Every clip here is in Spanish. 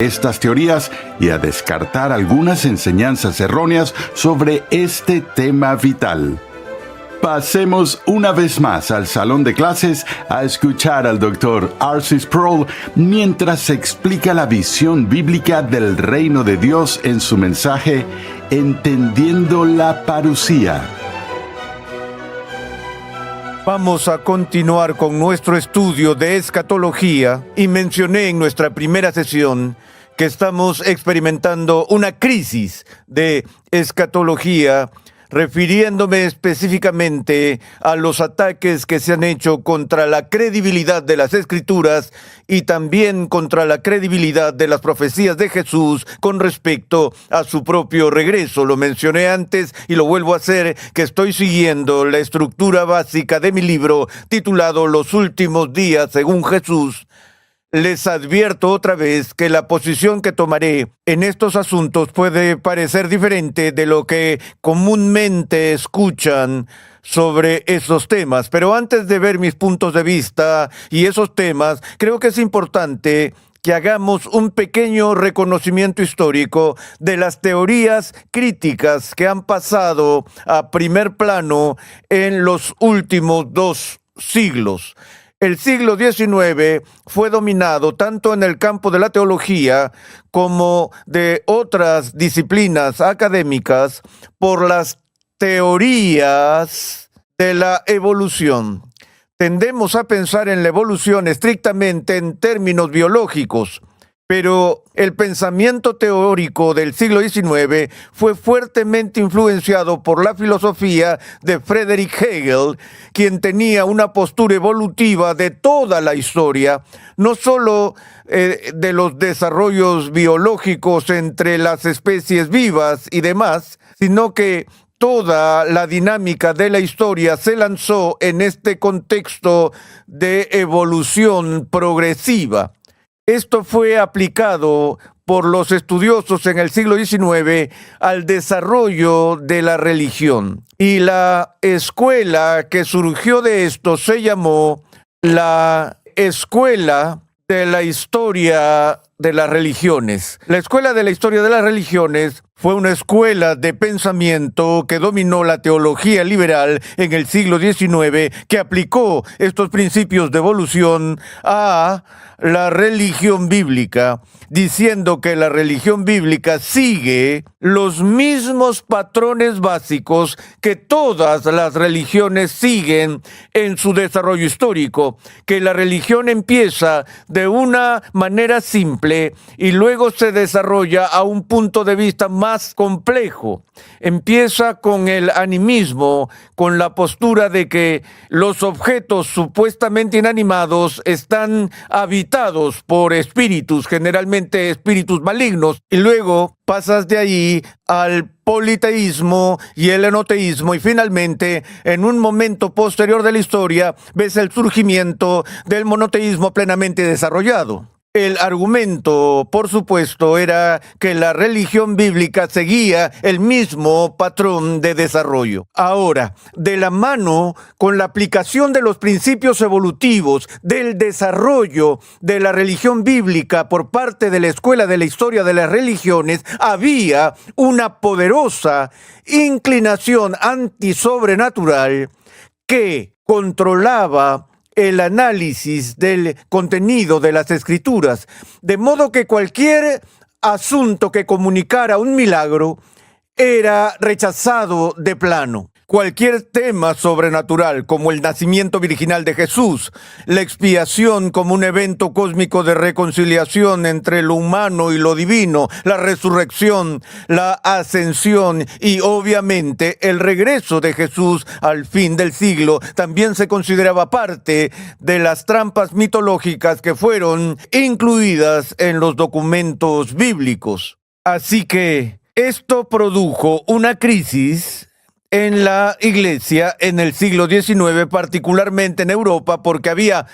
estas teorías y a descartar algunas enseñanzas erróneas sobre este tema vital. Pasemos una vez más al salón de clases a escuchar al Dr. R.C. Sproul mientras explica la visión bíblica del reino de Dios en su mensaje Entendiendo la Parusía. Vamos a continuar con nuestro estudio de escatología y mencioné en nuestra primera sesión que estamos experimentando una crisis de escatología, refiriéndome específicamente a los ataques que se han hecho contra la credibilidad de las Escrituras y también contra la credibilidad de las profecías de Jesús con respecto a su propio regreso. Lo mencioné antes y lo vuelvo a hacer, que estoy siguiendo la estructura básica de mi libro titulado Los últimos días según Jesús. Les advierto otra vez que la posición que tomaré en estos asuntos puede parecer diferente de lo que comúnmente escuchan sobre esos temas. Pero antes de ver mis puntos de vista y esos temas, creo que es importante que hagamos un pequeño reconocimiento histórico de las teorías críticas que han pasado a primer plano en los últimos 2 siglos. El siglo XIX fue dominado tanto en el campo de la teología como de otras disciplinas académicas por las teorías de la evolución. Tendemos a pensar en la evolución estrictamente en términos biológicos, pero el pensamiento teórico del siglo XIX fue fuertemente influenciado por la filosofía de Friedrich Hegel, quien tenía una postura evolutiva de toda la historia, no solo de los desarrollos biológicos entre las especies vivas y demás, sino que toda la dinámica de la historia se lanzó en este contexto de evolución progresiva. Esto fue aplicado por los estudiosos en el siglo XIX al desarrollo de la religión. Y la escuela que surgió de esto se llamó la Escuela de la Historia de las Religiones. La Escuela de la Historia de las Religiones fue una escuela de pensamiento que dominó la teología liberal en el siglo XIX, que aplicó estos principios de evolución a la religión bíblica, diciendo que la religión bíblica sigue los mismos patrones básicos que todas las religiones siguen en su desarrollo histórico, que la religión empieza de una manera simple y luego se desarrolla a un punto de vista más complejo. Empieza con el animismo, con la postura de que los objetos supuestamente inanimados están habitados por espíritus, generalmente espíritus malignos, y luego pasas de ahí al politeísmo y el enoteísmo, y finalmente, en un momento posterior de la historia, ves el surgimiento del monoteísmo plenamente desarrollado. El argumento, por supuesto, era que la religión bíblica seguía el mismo patrón de desarrollo. Ahora, de la mano con la aplicación de los principios evolutivos del desarrollo de la religión bíblica por parte de la Escuela de la Historia de las Religiones, había una poderosa inclinación antisobrenatural que controlaba el análisis del contenido de las Escrituras, de modo que cualquier asunto que comunicara un milagro era rechazado de plano. Cualquier tema sobrenatural, como el nacimiento virginal de Jesús, la expiación como un evento cósmico de reconciliación entre lo humano y lo divino, la resurrección, la ascensión y obviamente el regreso de Jesús al fin del siglo, también se consideraba parte de las trampas mitológicas que fueron incluidas en los documentos bíblicos. Así que esto produjo una crisis en la iglesia en el siglo XIX, particularmente en Europa, porque había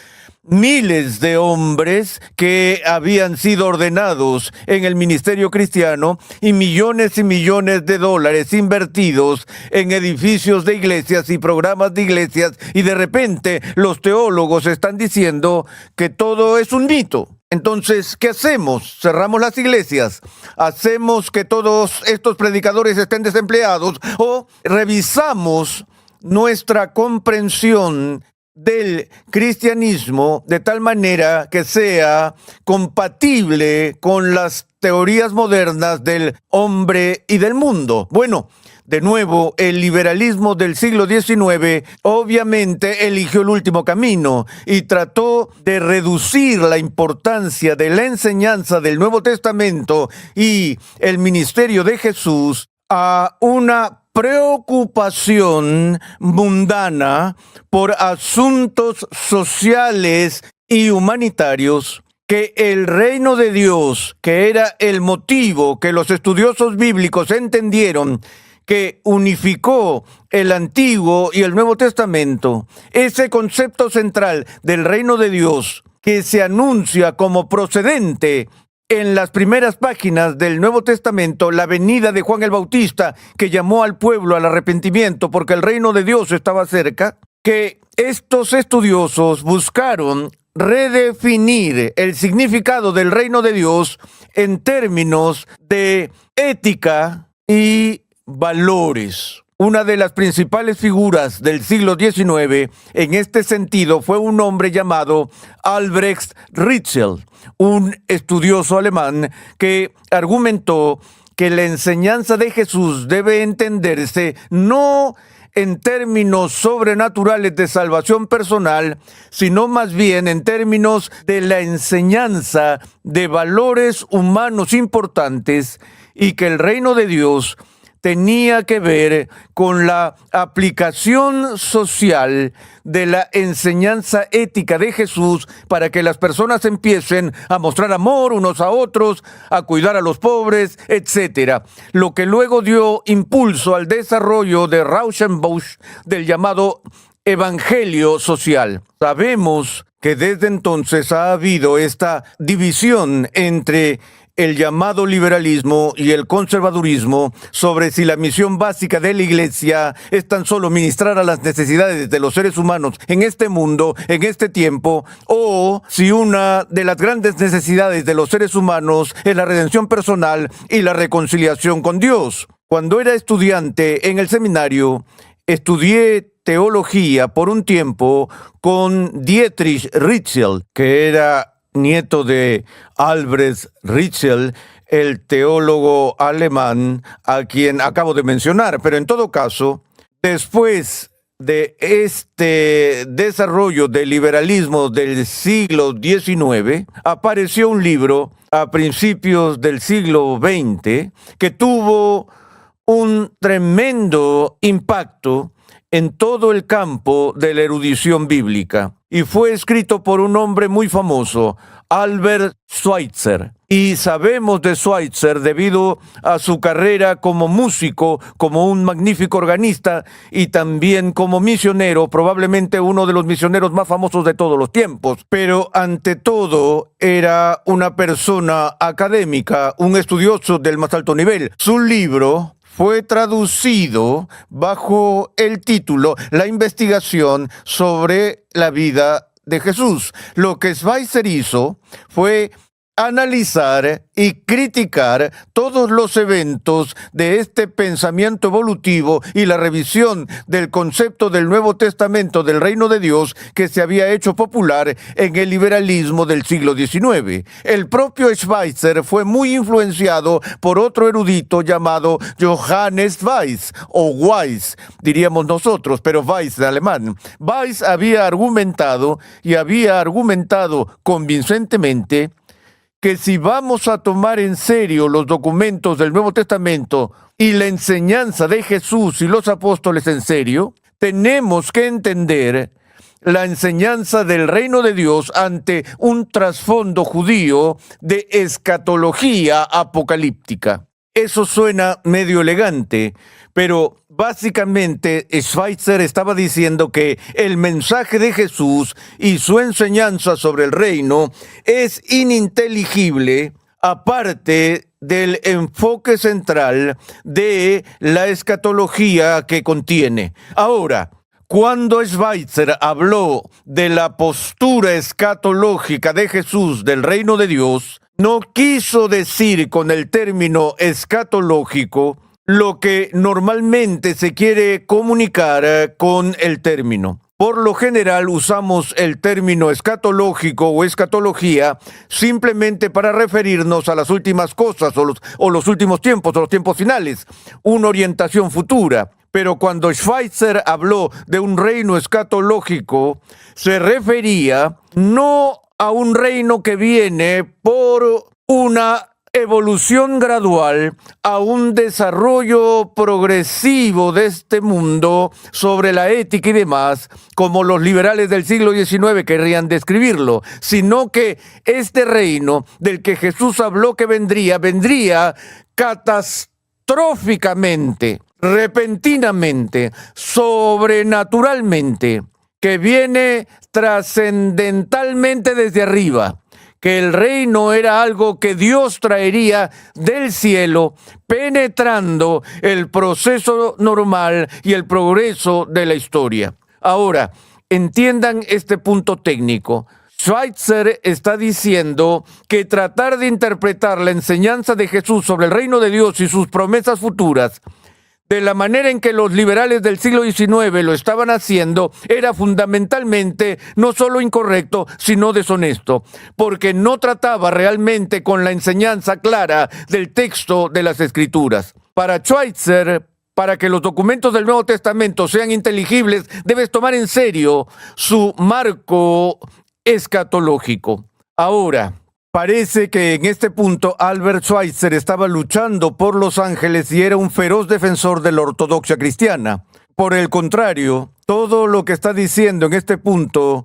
miles de hombres que habían sido ordenados en el ministerio cristiano y millones de dólares invertidos en edificios de iglesias y programas de iglesias, y de repente los teólogos están diciendo que todo es un mito. Entonces, ¿qué hacemos? ¿Cerramos las iglesias? ¿Hacemos que todos estos predicadores estén desempleados? ¿O revisamos nuestra comprensión del cristianismo de tal manera que sea compatible con las teorías modernas del hombre y del mundo? Bueno, de nuevo, el liberalismo del siglo XIX obviamente eligió el último camino y trató de reducir la importancia de la enseñanza del Nuevo Testamento y el ministerio de Jesús a una preocupación mundana por asuntos sociales y humanitarios, que el reino de Dios, que era el motivo que los estudiosos bíblicos entendieron que unificó el Antiguo y el Nuevo Testamento, ese concepto central del reino de Dios que se anuncia como procedente en las primeras páginas del Nuevo Testamento, la venida de Juan el Bautista, que llamó al pueblo al arrepentimiento porque el reino de Dios estaba cerca, que estos estudiosos buscaron redefinir el significado del reino de Dios en términos de ética y valores. Una de las principales figuras del siglo XIX en este sentido fue un hombre llamado Albrecht Ritschl, un estudioso alemán que argumentó que la enseñanza de Jesús debe entenderse no en términos sobrenaturales de salvación personal, sino más bien en términos de la enseñanza de valores humanos importantes, y que el reino de Dios tenía que ver con la aplicación social de la enseñanza ética de Jesús para que las personas empiecen a mostrar amor unos a otros, a cuidar a los pobres, etc. Lo que luego dio impulso al desarrollo de Rauschenbusch del llamado evangelio social. Sabemos que desde entonces ha habido esta división entre el llamado liberalismo y el conservadurismo sobre si la misión básica de la Iglesia es tan solo ministrar a las necesidades de los seres humanos en este mundo, en este tiempo, o si una de las grandes necesidades de los seres humanos es la redención personal y la reconciliación con Dios. Cuando era estudiante en el seminario, estudié teología por un tiempo con Dietrich Ritschl, que era nieto de Albrecht Ritschl, el teólogo alemán a quien acabo de mencionar. Pero en todo caso, después de este desarrollo del liberalismo del siglo XIX, apareció un libro a principios del siglo XX que tuvo un tremendo impacto en todo el campo de la erudición bíblica, y fue escrito por un hombre muy famoso, Albert Schweitzer. Y sabemos de Schweitzer debido a su carrera como músico, como un magnífico organista y también como misionero, probablemente uno de los misioneros más famosos de todos los tiempos. Pero ante todo era una persona académica, un estudioso del más alto nivel. Su libro fue traducido bajo el título La investigación sobre la vida de Jesús. Lo que Schweitzer hizo fue analizar y criticar todos los eventos de este pensamiento evolutivo y la revisión del concepto del Nuevo Testamento del reino de Dios que se había hecho popular en el liberalismo del siglo XIX. El propio Schweitzer fue muy influenciado por otro erudito llamado Johannes Weiss, o Weiss, diríamos nosotros, pero Weiss de alemán. Weiss había argumentado convincentemente que si vamos a tomar en serio los documentos del Nuevo Testamento y la enseñanza de Jesús y los apóstoles en serio, tenemos que entender la enseñanza del reino de Dios ante un trasfondo judío de escatología apocalíptica. Eso suena medio elegante, pero básicamente Schweitzer estaba diciendo que el mensaje de Jesús y su enseñanza sobre el reino es ininteligible aparte del enfoque central de la escatología que contiene. Ahora, Cuando Schweitzer habló de la postura escatológica de Jesús del reino de Dios, no quiso decir con el término escatológico lo que normalmente se quiere comunicar con el término. Por lo general usamos el término escatológico o escatología simplemente para referirnos a las últimas cosas o los últimos tiempos o los tiempos finales, una orientación futura. Pero cuando Schweitzer habló de un reino escatológico, se refería no a un reino que viene por una evolución gradual a un desarrollo progresivo de este mundo sobre la ética y demás, como los liberales del siglo XIX querrían describirlo, sino que este reino del que Jesús habló que vendría catastróficamente, repentinamente, sobrenaturalmente, que viene trascendentalmente desde arriba, que el reino era algo que Dios traería del cielo, penetrando el proceso normal y el progreso de la historia. Ahora, entiendan este punto técnico. Schweitzer está diciendo que tratar de interpretar la enseñanza de Jesús sobre el reino de Dios y sus promesas futuras de la manera en que los liberales del siglo XIX lo estaban haciendo, era fundamentalmente no solo incorrecto, sino deshonesto, porque no trataba realmente con la enseñanza clara del texto de las Escrituras. Para Schweitzer, para que los documentos del Nuevo Testamento sean inteligibles, debes tomar en serio su marco escatológico. Ahora, parece que en este punto Albert Schweitzer estaba luchando por los ángeles y era un feroz defensor de la ortodoxia cristiana. Por el contrario, todo lo que está diciendo en este punto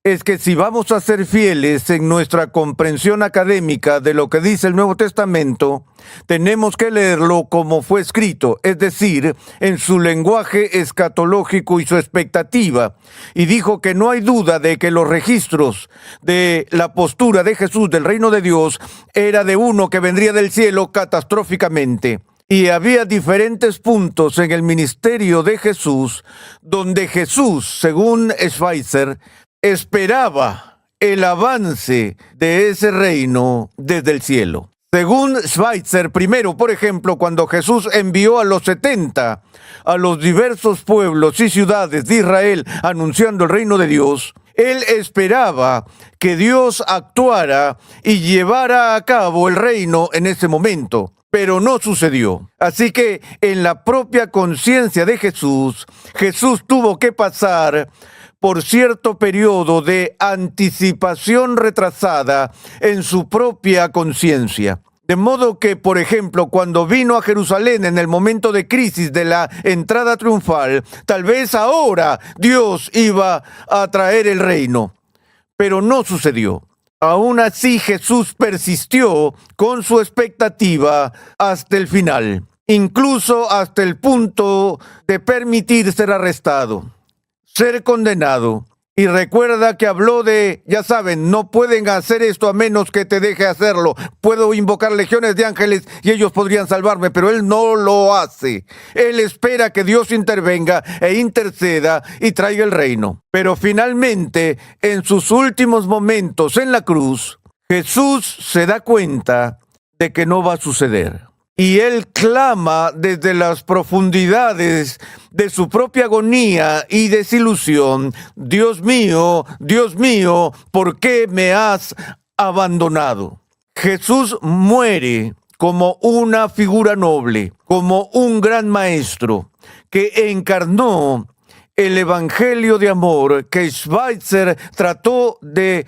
es que si vamos a ser fieles en nuestra comprensión académica de lo que dice el Nuevo Testamento, tenemos que leerlo como fue escrito, es decir, en su lenguaje escatológico y su expectativa. Y dijo que no hay duda de que los registros de la postura de Jesús del reino de Dios era de uno que vendría del cielo catastróficamente. Y había diferentes puntos en el ministerio de Jesús donde Jesús, según Schweitzer, esperaba el avance de ese reino desde el cielo. Según Schweitzer, primero, por ejemplo, cuando Jesús envió a los 70 a los diversos pueblos y ciudades de Israel anunciando el reino de Dios, él esperaba que Dios actuara y llevara a cabo el reino en ese momento. Pero no sucedió. Así que en la propia conciencia de Jesús, Jesús tuvo que pasar por cierto periodo de anticipación retrasada en su propia conciencia. De modo que, por ejemplo, cuando vino a Jerusalén en el momento de crisis de la entrada triunfal, tal vez ahora Dios iba a traer el reino, pero no sucedió. Aún así, Jesús persistió con su expectativa hasta el final, incluso hasta el punto de permitir ser arrestado, ser condenado. Y recuerda que habló de, ya saben, no pueden hacer esto a menos que te deje hacerlo. Puedo invocar legiones de ángeles y ellos podrían salvarme, pero él no lo hace. Él espera que Dios intervenga e interceda y traiga el reino. Pero finalmente, en sus últimos momentos en la cruz, Jesús se da cuenta de que no va a suceder. Y él clama desde las profundidades de su propia agonía y desilusión: Dios mío, ¿por qué me has abandonado? Jesús muere como una figura noble, como un gran maestro que encarnó el evangelio de amor que Schweitzer trató de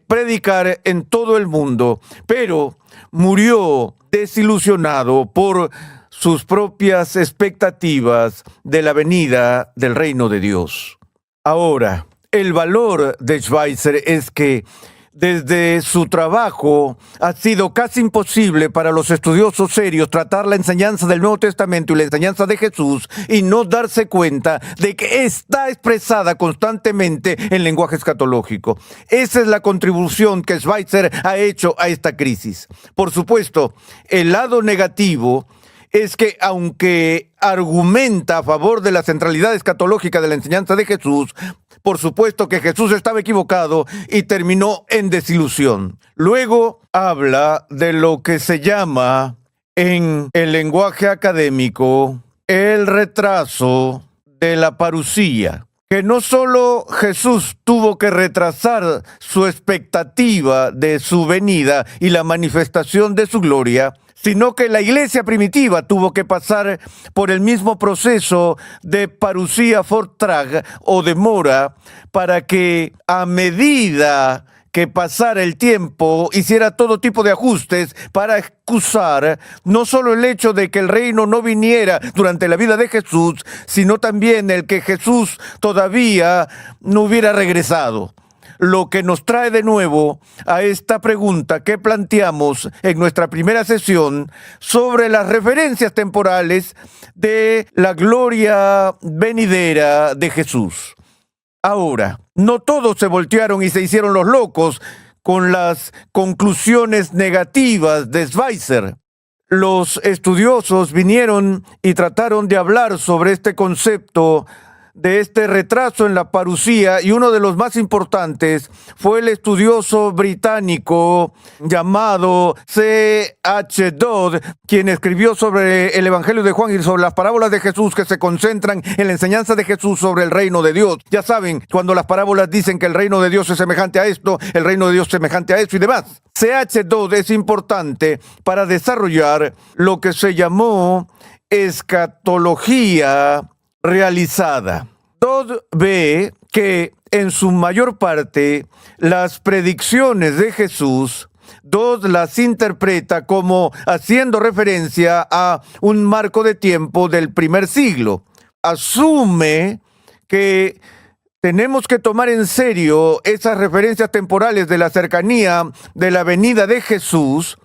predicar en todo el mundo, pero murió desilusionado por sus propias expectativas de la venida del reino de Dios. Ahora, el valor de Schweitzer es que desde su trabajo ha sido casi imposible para los estudiosos serios tratar la enseñanza del Nuevo Testamento y la enseñanza de Jesús y no darse cuenta de que está expresada constantemente en lenguaje escatológico. Esa es la contribución que Schweitzer ha hecho a esta crisis. Por supuesto, el lado negativo es que aunque argumenta a favor de la centralidad escatológica de la enseñanza de Jesús, por supuesto que Jesús estaba equivocado y terminó en desilusión. Luego habla de lo que se llama en el lenguaje académico el retraso de la parusía, que no solo Jesús tuvo que retrasar su expectativa de su venida y la manifestación de su gloria, sino que la iglesia primitiva tuvo que pasar por el mismo proceso de parusía fortrag o demora para que a medida que pasara el tiempo hiciera todo tipo de ajustes para excusar no solo el hecho de que el reino no viniera durante la vida de Jesús, sino también el que Jesús todavía no hubiera regresado. Lo que nos trae de nuevo a esta pregunta que planteamos en nuestra primera sesión sobre las referencias temporales de la gloria venidera de Jesús. Ahora, no todos se voltearon y se hicieron los locos con las conclusiones negativas de Schweitzer. Los estudiosos vinieron y trataron de hablar sobre este concepto de este retraso en la parusía, y uno de los más importantes fue el estudioso británico llamado C.H. Dodd, quien escribió sobre el Evangelio de Juan y sobre las parábolas de Jesús que se concentran en la enseñanza de Jesús sobre el reino de Dios. Ya saben, cuando las parábolas dicen que el reino de Dios es semejante a esto, el reino de Dios es semejante a esto y demás. C.H. Dodd es importante para desarrollar lo que se llamó escatología realizada. Dodd ve que en su mayor parte las predicciones de Jesús, Dodd las interpreta como haciendo referencia a un marco de tiempo del primer siglo. Asume que tenemos que tomar en serio esas referencias temporales de la cercanía de la venida de Jesús,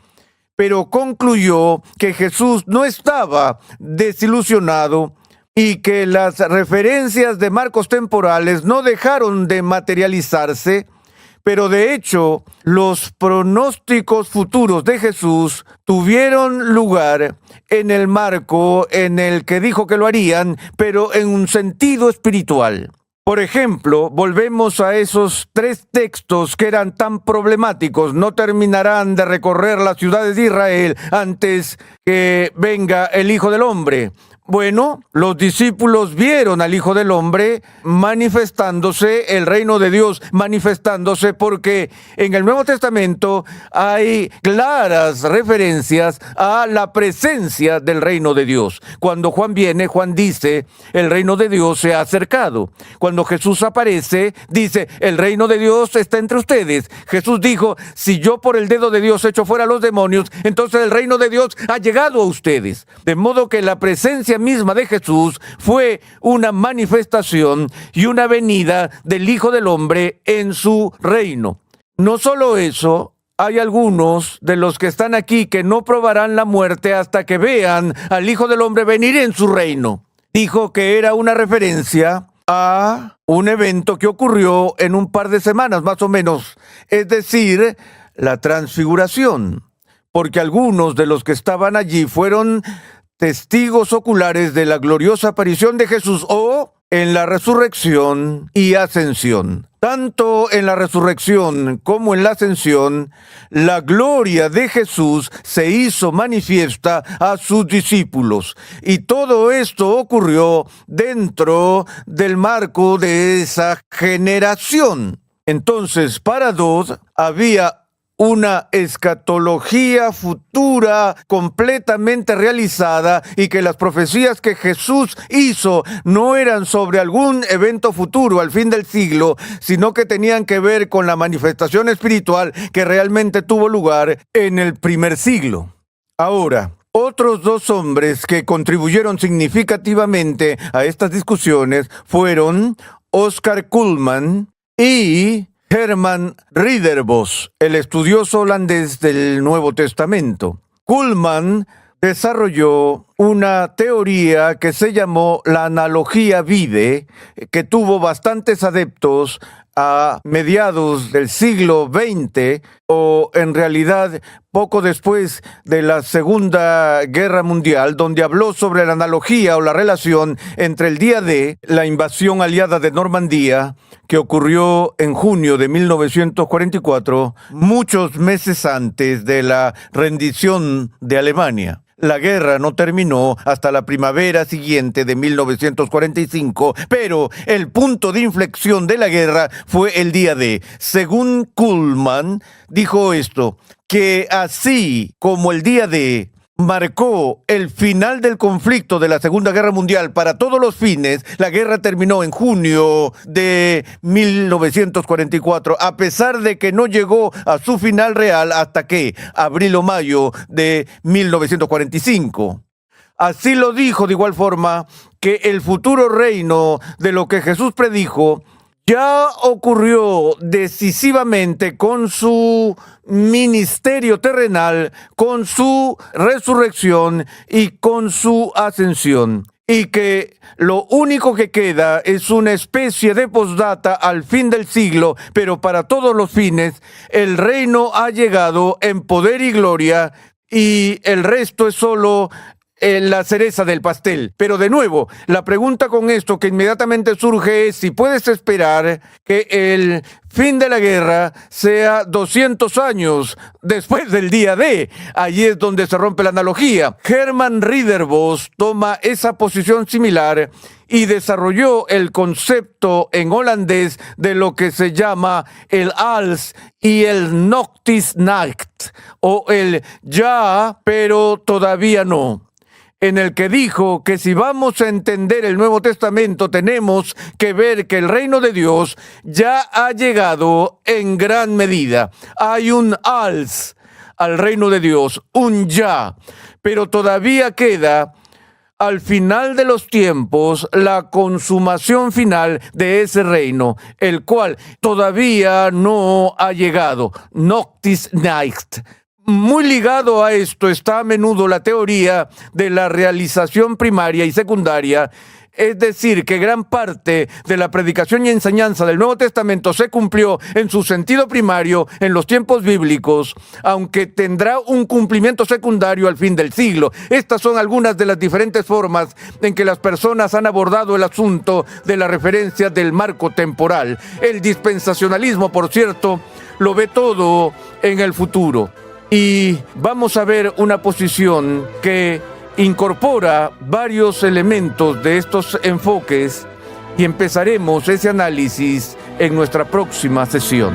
pero concluyó que Jesús no estaba desilusionado y que las referencias de marcos temporales no dejaron de materializarse, pero de hecho los pronósticos futuros de Jesús tuvieron lugar en el marco en el que dijo que lo harían, pero en un sentido espiritual. Por ejemplo, volvemos a esos 3 textos que eran tan problemáticos: no terminarán de recorrer las ciudades de Israel antes que venga el Hijo del Hombre. Bueno, los discípulos vieron al Hijo del Hombre manifestándose, el reino de Dios manifestándose, porque en el Nuevo Testamento hay claras referencias a la presencia del reino de Dios. Cuando Juan viene, Juan dice, el reino de Dios se ha acercado. Cuando Jesús aparece, dice, el reino de Dios está entre ustedes. Jesús dijo, si yo por el dedo de Dios echo fuera a los demonios, entonces el reino de Dios ha llegado a ustedes. De modo que la presencia misma de Jesús fue una manifestación y una venida del Hijo del Hombre en su reino. No solo eso, hay algunos de los que están aquí que no probarán la muerte hasta que vean al Hijo del Hombre venir en su reino. Dijo que era una referencia a un evento que ocurrió en un par de semanas más o menos, es decir, la transfiguración, porque algunos de los que estaban allí fueron testigos oculares de la gloriosa aparición de Jesús o en la resurrección y ascensión. Tanto en la resurrección como en la ascensión, la gloria de Jesús se hizo manifiesta a sus discípulos. Y todo esto ocurrió dentro del marco de esa generación. Entonces, para Dodd había una escatología futura completamente realizada y que las profecías que Jesús hizo no eran sobre algún evento futuro al fin del siglo, sino que tenían que ver con la manifestación espiritual que realmente tuvo lugar en el primer siglo. Ahora, otros 2 hombres que contribuyeron significativamente a estas discusiones fueron Oscar Cullmann y Herman Ridderbos, el estudioso holandés del Nuevo Testamento. Cullmann desarrolló una teoría que se llamó la analogía vide, que tuvo bastantes adeptos a mediados del siglo XX, o en realidad poco después de la Segunda Guerra Mundial, donde habló sobre la analogía o la relación entre el día D, la invasión aliada de Normandía, que ocurrió en junio de 1944, muchos meses antes de la rendición de Alemania. La guerra no terminó hasta la primavera siguiente de 1945, pero el punto de inflexión de la guerra fue el día D. Según Kuhlman, dijo esto, que así como el día D marcó el final del conflicto de la Segunda Guerra Mundial para todos los fines, la guerra terminó en junio de 1944, a pesar de que no llegó a su final real hasta que abril o mayo de 1945. Así lo dijo de igual forma que el futuro reino de lo que Jesús predijo ya ocurrió decisivamente con su ministerio terrenal, con su resurrección y con su ascensión. Y que lo único que queda es una especie de postdata al fin del siglo, pero para todos los fines, el reino ha llegado en poder y gloria, y el resto es solo la cereza del pastel. Pero de nuevo, la pregunta con esto que inmediatamente surge es si puedes esperar que el fin de la guerra sea 200 años después del día D. Allí es donde se rompe la analogía. Herman Ridderbos toma esa posición similar y desarrolló el concepto en holandés de lo que se llama el als y el nog is niet, o el ya, pero todavía no, en el que dijo que si vamos a entender el Nuevo Testamento tenemos que ver que el reino de Dios ya ha llegado en gran medida. Hay un als al reino de Dios, un ya, pero todavía queda al final de los tiempos la consumación final de ese reino, el cual todavía no ha llegado. Nog is niet. Muy ligado a esto está a menudo la teoría de la realización primaria y secundaria, es decir, que gran parte de la predicación y enseñanza del Nuevo Testamento se cumplió en su sentido primario en los tiempos bíblicos, aunque tendrá un cumplimiento secundario al fin del siglo. Estas son algunas de las diferentes formas en que las personas han abordado el asunto de la referencia del marco temporal. El dispensacionalismo, por cierto, lo ve todo en el futuro. Y vamos a ver una posición que incorpora varios elementos de estos enfoques y empezaremos ese análisis en nuestra próxima sesión.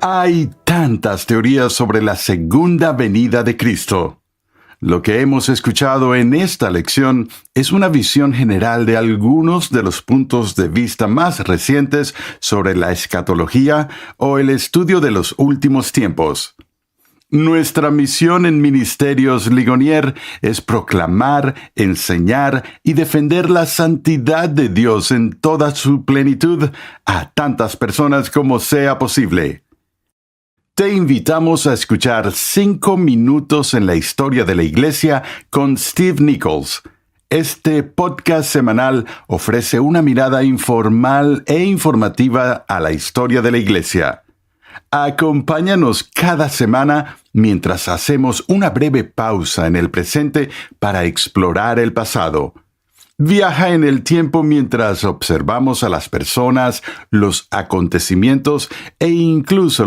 Hay tantas teorías sobre la segunda venida de Cristo. Lo que hemos escuchado en esta lección es una visión general de algunos de los puntos de vista más recientes sobre la escatología o el estudio de los últimos tiempos. Nuestra misión en Ministerios Ligonier es proclamar, enseñar y defender la santidad de Dios en toda su plenitud a tantas personas como sea posible. Te invitamos a escuchar 5 minutos en la historia de la Iglesia con Steve Nichols. Este podcast semanal ofrece una mirada informal e informativa a la historia de la Iglesia. Acompáñanos cada semana mientras hacemos una breve pausa en el presente para explorar el pasado. Viaja en el tiempo mientras observamos a las personas, los acontecimientos e incluso